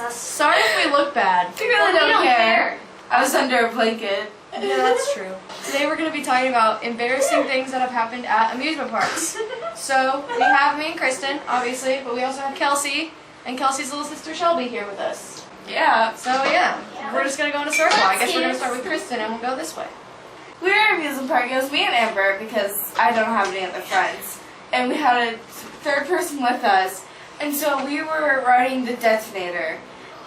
us. Sorry if we look bad. We really don't care. I was under a blanket. Yeah, that's true. Today we're going to be talking about embarrassing things that have happened at amusement parks. So, we have me and Kristen, obviously, but we also have Kelsey, and Kelsey's little sister Shelby here with us. Yeah. So, yeah, we're just going to go in a circle. I guess we're going to start with Kristen, and we'll go this way. We were at an amusement park. It was me and Amber because I don't have any other friends. And we had a third person with us. And so we were riding the detonator.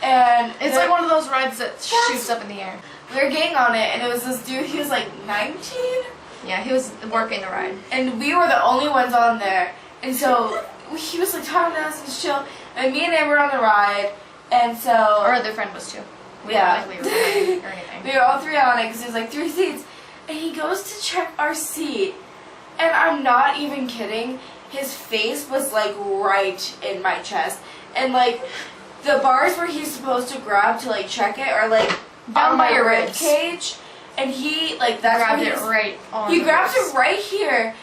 And It's like one of those rides that shoots up in the air. we were getting on it, and it was this dude, he was like 19? Yeah, he was working the ride. And we were the only ones on there. And so he was like talking to us and chill. And me and Amber were on the ride. And so... Our other friend was too. Yeah. We were riding or anything. We were all three on it because there's like 3 seats. And he goes to check our seat. And I'm not even kidding. His face was like right in my chest. And like the bars where he's supposed to grab to like check it are like Down on by my your rib ribs. cage. And he like that's Grabbed where it he's- right on He the grabs ribs. it right here,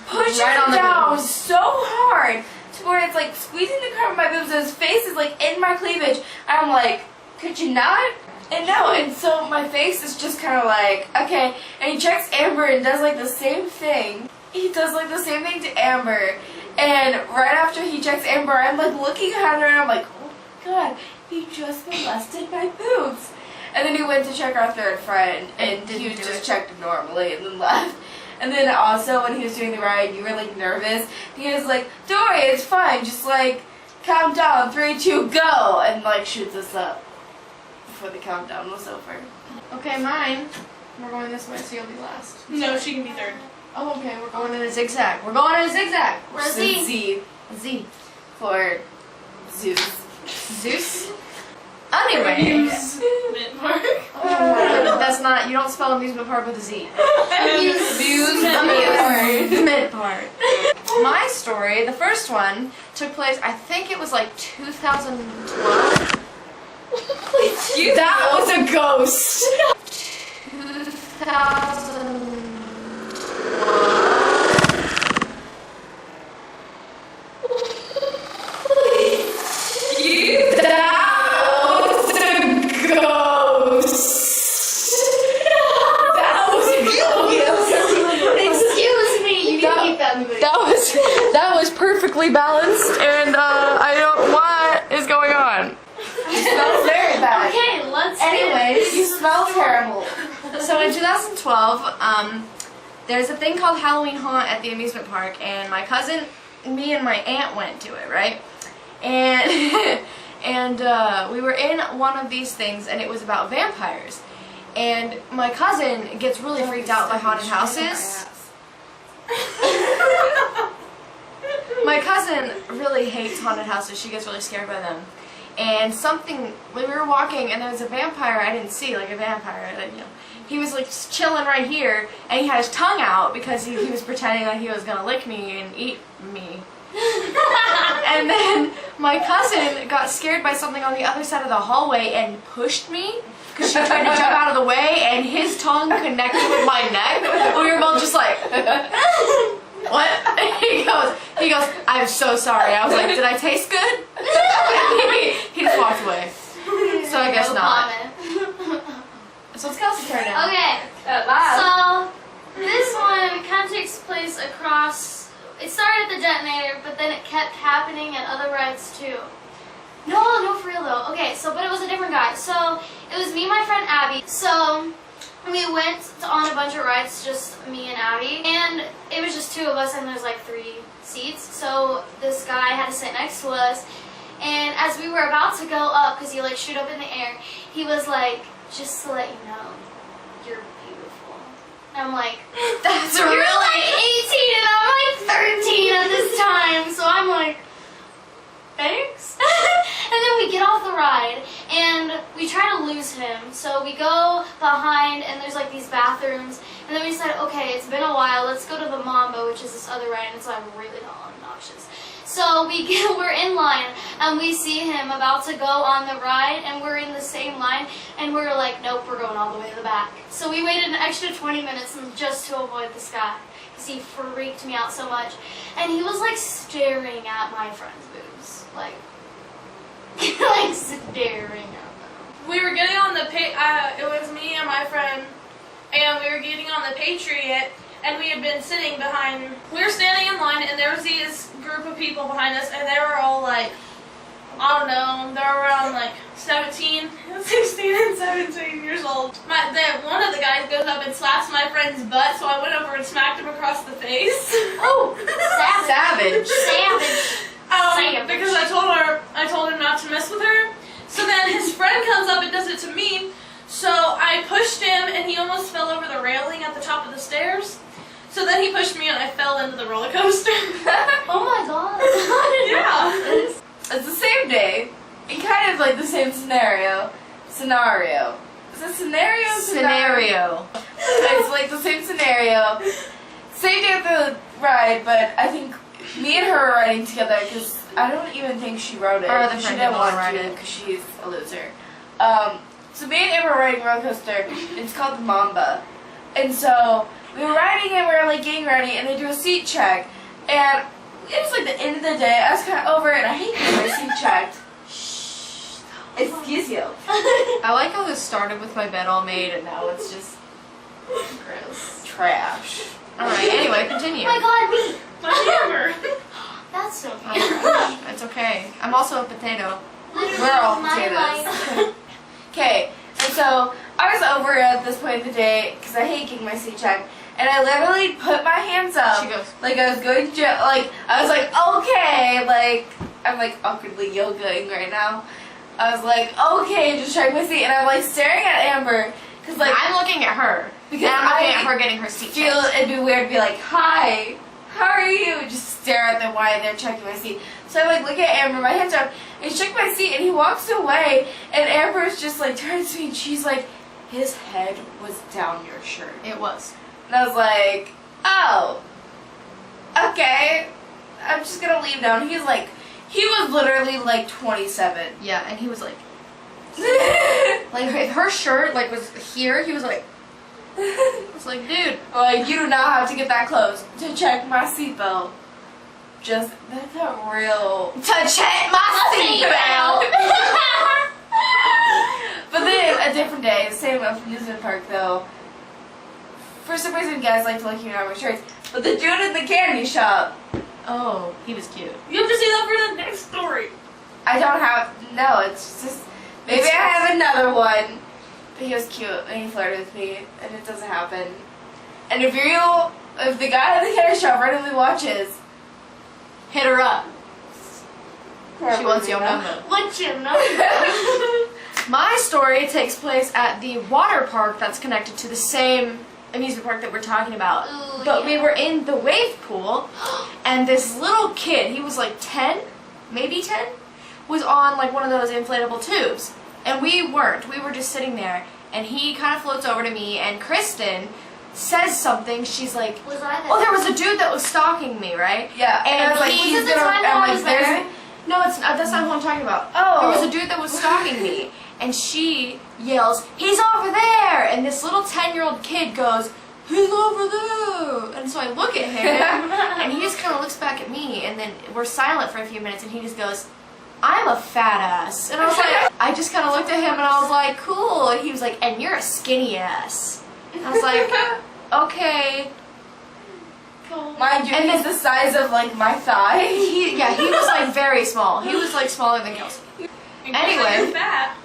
pushes Right on it the down boobs. so hard to where it's like squeezing the crap of my boobs and his face is like in my cleavage. I'm like, could you not? And no, and so my face is just kind of like, okay. And he checks Amber and does like the same thing. He does like the same thing to Amber. And right after he checks Amber, I'm like looking at her and I'm like, oh my god, he just molested my boobs. And then he went to check our third friend and he didn't do just it. checked normally and then left. And then also when he was doing the ride, you were like nervous. He was like, don't worry, it's fine. Just like count down, 3, 2, go, and like shoots us up before the countdown was over. Okay, mine. We're going this way, so you'll be last. No, she can be third. Oh, okay, we're going in a zigzag. We're going in a zigzag. We're a Z. Z Z. for Zeus. Zeus? Anyway. Mid-mark. That's not, you don't spell amusement park with a Z. Amusement part. My story, the first one, took place, I think it was like 2012. That was a ghost. 2012. Excuse me, you can keep that moving. That was perfectly balanced, and I don't. What is going on? You smell very bad. Okay, let's Anyways, you smell terrible. So in 2012, there's a thing called Halloween Haunt at the amusement park, and my cousin, me and my aunt went to it, right? And and we were in one of these things, and it was about vampires. And my cousin gets really freaked out by haunted houses. My cousin really hates haunted houses. She gets really scared by them. And we were walking, and there was a vampire I didn't see, like a vampire. You know, he was like just chilling right here, and he had his tongue out because he was pretending like he was gonna lick me and eat me. And then my cousin got scared by something on the other side of the hallway and pushed me because she tried to jump out of the way, and his tongue connected with my neck. We were both just like, what? He goes, I'm so sorry. I was like, did I taste good? He just walked away. So I guess No not. comment. So it's Kelsey's turn now. Okay, so this one kind of takes place across. It started at the detonator, but then it kept happening at other rides too. No, for real though. Okay, but it was a different guy. So it was me and my friend Abby. So we went on a bunch of rides, just me and Abby, and it was just 2 of us, and there's like 3 seats. So this guy had to sit next to us, and as we were about to go up, because he like shoot up in the air, he was like, just to let you know, you're beautiful. And I'm like, That's you're really like 18 and I'm like 13 at this time, so I'm like, thanks. And then we get off the ride and we try to lose him. So we go behind and there's like these bathrooms, and then we decide, okay, it's been a while, let's go to the Mambo, which is this other ride, and it's like really obnoxious. So we're in line and we see him about to go on the ride, and we're in the same line, and we're like, nope, we're going all the way to the back. So we waited an extra 20 minutes just to avoid this guy because he freaked me out so much. And he was like staring at my friend's boobs. Like like staring at them. We were getting on the it was me and my friend, and we were getting on the Patriot, and we had been sitting behind. We were standing in line, and there was these group of people behind us, and they were all like, I don't know, they were around like 16 and 17 years old. One of the guys goes up and slaps my friend's butt, so I went over and smacked him across the face. Oh, savage. Savage. Because I told him not to mess with her. So then his friend comes up and does it to me. So I pushed him, and he almost fell over the railing at the top of the stairs. So then he pushed me, and I fell into the roller coaster. Oh my god. Yeah. It's the same day, and kind of like the same scenario. Is it scenario? Scenario. It's like the same scenario. Same day of the ride, but I think me and her were riding together because I don't even think she rode it. Our other She friend didn't didn't want ride to it. because she's a loser. So me and Amber were riding a roller coaster. It's called the Mamba. And so we were riding and we were like getting ready, and they do a seat check. And it was like the end of the day. I was kind of over it, and I hate getting my seat checked. Excuse you. I like how this started with my bed all made, and now it's just gross. Trash. Alright, anyway, continue. Oh my god, me. My hammer. That's so Oh cute. my gosh, it's okay. I'm also a potato. We're all My potatoes. life. Okay, and so I was over it at this point in the day because I hate getting my seat checked, and I literally put my hands up. She goes, Like I was going to, like I was like, okay, like I'm like awkwardly yogaing right now. I was like, okay, just check my seat, and I'm like staring at Amber because like I'm looking at her. Because and I'm looking I at her getting her seat feel checked. it'd be weird to be like, hi, how are you? Just stare at them while they're checking my seat. So I like look at Amber, my hands are up, and he checked my seat, and he walks away, and Amber's just like turns to me, and she's like, his head was down your shirt. It was. And I was like, oh, okay, I'm just gonna leave now. And he was literally like 27. Yeah, and he was like if her shirt like was here, he was like, dude. Like, you do not have to get that close to check my seatbelt. Just, that's a real... To check my seatbelt. But then, a different day, same amusement park though. For some reason, guys like to look at my shirts. But the dude in the candy shop. Oh, he was cute. You have to see that for the next story. I don't have, no, it's just, maybe I have another one. But he was cute, and he flirted with me, and it doesn't happen. And if the guy in the candy shop randomly watches, Hit her up. She wants your number. What's your number? My story takes place at the water park that's connected to the same amusement park that we're talking about. Ooh, But we yeah. were in the wave pool, and this little kid, he was like 10, maybe 10, was on like one of those inflatable tubes. And we weren't. We were just sitting there, and he kind of floats over to me, and Kristen says something. She's like, Was I there? oh, there was a dude that was stalking me, right? yeah, And I was like, he- he's Was it the gonna, time that I'm I like, was there's there? No, it's not, that's not who I'm talking about. Oh. There was a dude that was stalking me, and she yells, he's over there! And this little 10-year-old kid goes, he's over there! And so I look at him, and he just kind of looks back at me, and then we're silent for a few minutes, and he just goes, I'm a fat ass. And I was like, I just kind of looked at him, and I was like, cool. And he was like, and you're a skinny ass. And I was like, okay. Mind you, And he's the size of like my thigh. He was like very small. He was like smaller than Kelsey. Anyway. You're fat.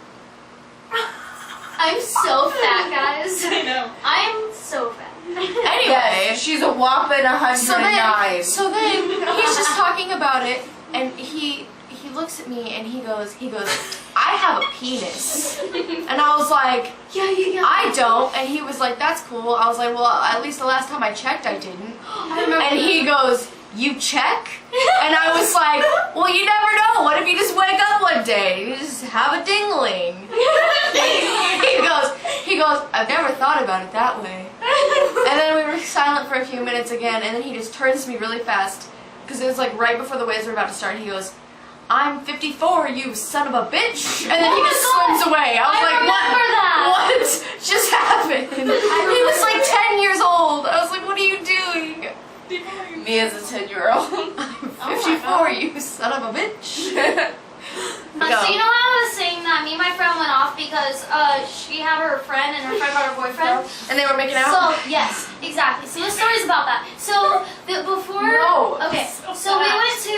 I'm so fat, guys. I know. I'm so fat. Anyway. Yes, she's a whopping 109. So then he's just talking about it, and he looks at me and he goes, I have a penis. And I was like, Yeah. I don't. And he was like, that's cool. I was like, well, at least the last time I checked, I didn't. I remember. And he goes, you check? And I was like, well, you never know. What if you just wake up one day, you just have a dingling? He goes, I've never thought about it that way. And then we were silent for a few minutes again, and then he just turns to me really fast, because it was like right before the waves were about to start. He goes, I'm 54, you son of a bitch. And then he just swims away. I was like, remember that. What just happened? He was like 10 years old. I was like, what are you doing? Me as a 10-year-old. I'm 54, you son of a bitch. So you know how I was she had her friend and her friend brought her boyfriend. And they were making out? So, yes, exactly. So the story's about that. So, before... No. Okay, so we went to,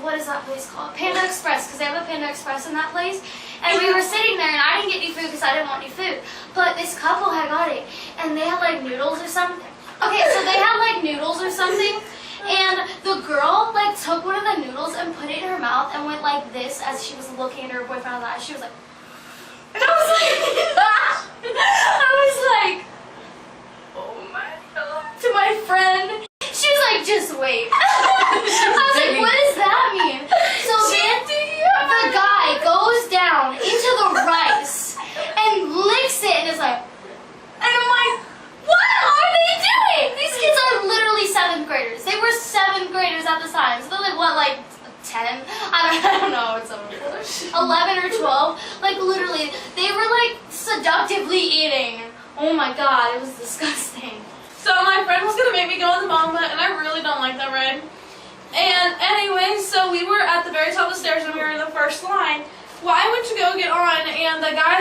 what is that place called? Panda Express, because they have a Panda Express in that place. And we were sitting there, and I didn't get any food because I didn't want any food. But this couple had got it, and they had like noodles or something. Okay, so they had like noodles or something. And the girl like took one of the noodles and put it in her mouth and went like this as she was looking at her boyfriend's eyes. She was like, and I was like, oh my god, to my friend. She was like, just wait. I was like, what does that mean? So then the guy goes down into the rice and licks it and is like, and I'm like, what are they doing? These kids are literally 7th graders. They were 7th graders at the time. So they're like, what, like 10? I don't know. It's 11 or 12. Like, literally, they were like seductively eating. Oh my god, it was disgusting. So my friend was gonna make me go on the mama, and I really don't like that ride. And anyway, so we were at the very top of the stairs, and we were in the first line. Well, I went to go get on, and the guy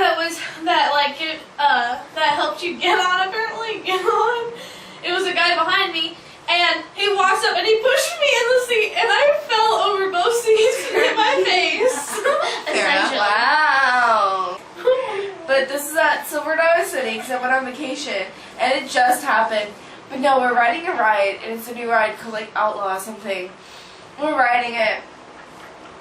that helped you get on, apparently, it was a guy behind me, and he walks up and he pushed me in the seat, and I fell over both seats and hit my face. Essentially. Wow. But this is at Silver Dollar City because I went on vacation, and it just happened. But no, we're riding a ride, and it's a new ride called like Outlaw or something. We're riding it,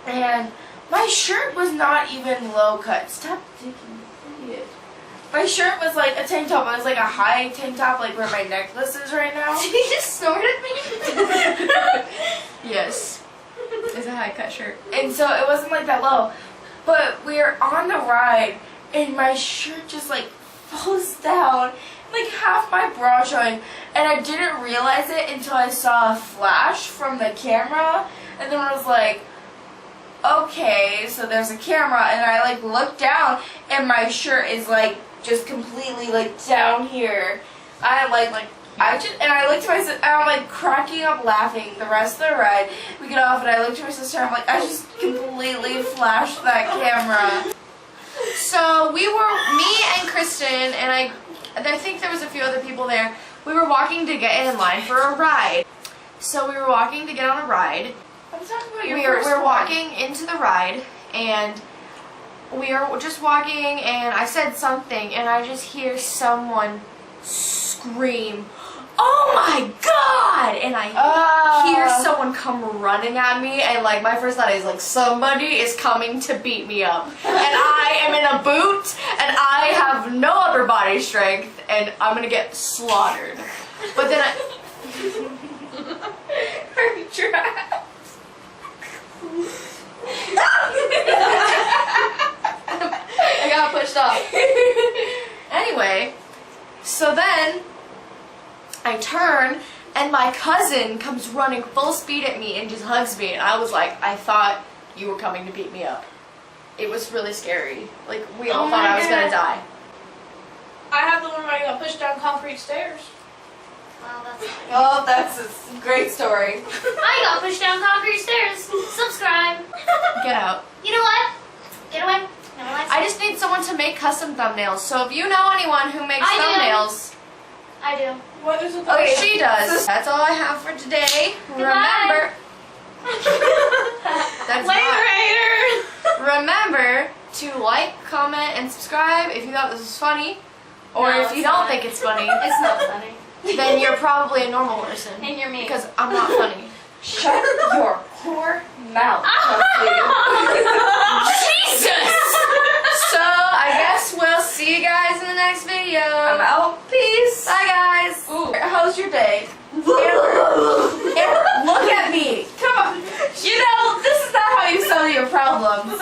and my shirt was not even low cut. Stop digging, idiot. My shirt was like a tank top. It was like a high tank top, like where my necklace is right now. Did you just snort at me? Yes. It's a high cut shirt. And so it wasn't like that low. But we were on the ride, and my shirt just like falls down, like half my bra showing. And I didn't realize it until I saw a flash from the camera, and then I was like, okay, so there's a camera, and I like looked down, and my shirt is like just completely like down here. I looked to my sister, and I'm like cracking up laughing the rest of the ride. We get off, and I looked to my sister, and I'm like, I just completely flashed that camera. So we were, me and Kristen, and I think there was a few other people there. We were walking to get in line for a ride. So we were walking to get on a ride. I'm talking about your We first were one. walking into the ride, and we are just walking, and I said something, and I just hear someone scream, "Oh my god!" And I hear someone come running at me, and like my first thought is like, somebody is coming to beat me up. And I am in a boot, and I have no upper body strength, and I'm gonna get slaughtered. But then Are you trapped? I got pushed off. Anyway, so then I turn, and my cousin comes running full speed at me and just hugs me, and I was like, I thought you were coming to beat me up. It was really scary. Like, we all thought I was gonna die. I have the one where I got pushed down concrete stairs. Well, that's fine. Oh, that's a great story. I got pushed down concrete stairs. Subscribe. Get out. You know what? Get away. No, I just need someone to make custom thumbnails, so if you know anyone who makes I do. thumbnails, I do. What is it? Okay. she does. That's all I have for today. Goodbye. That's Later, hater. Remember to like, comment, and subscribe if you thought this was funny. Or No, if you it's don't not. think it's funny, It's not funny. then you're probably a normal person. And you're me. Because I'm not funny. Shut your poor mouth. Jesus! So, I guess we'll see you guys in the next video. I'm out. Peace. Bye, guys. Ooh, how's your day? Amber, look at me. Come on. You know, this is not how you solve your problems.